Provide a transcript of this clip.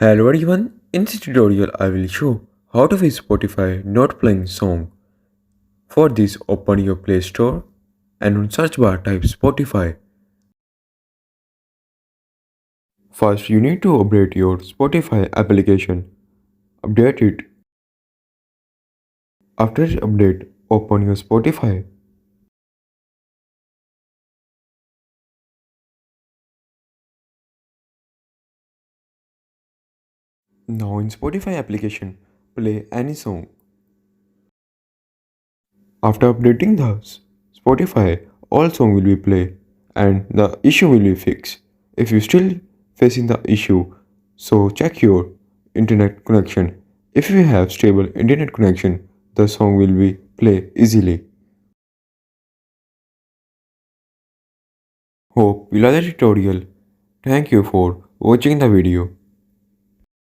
Hello everyone, in this tutorial I will show how to fix Spotify not playing song. For this open your Play Store and on search bar type Spotify. First you need to update your Spotify application. Update it. After update, open your Spotify. Now in Spotify application, play any song. After updating the Spotify, all song will be played and the issue will be fixed. If you still facing the issue, so check your internet connection. If you have stable internet connection, the song will be play easily. Hope you like the tutorial. Thank you for watching the video.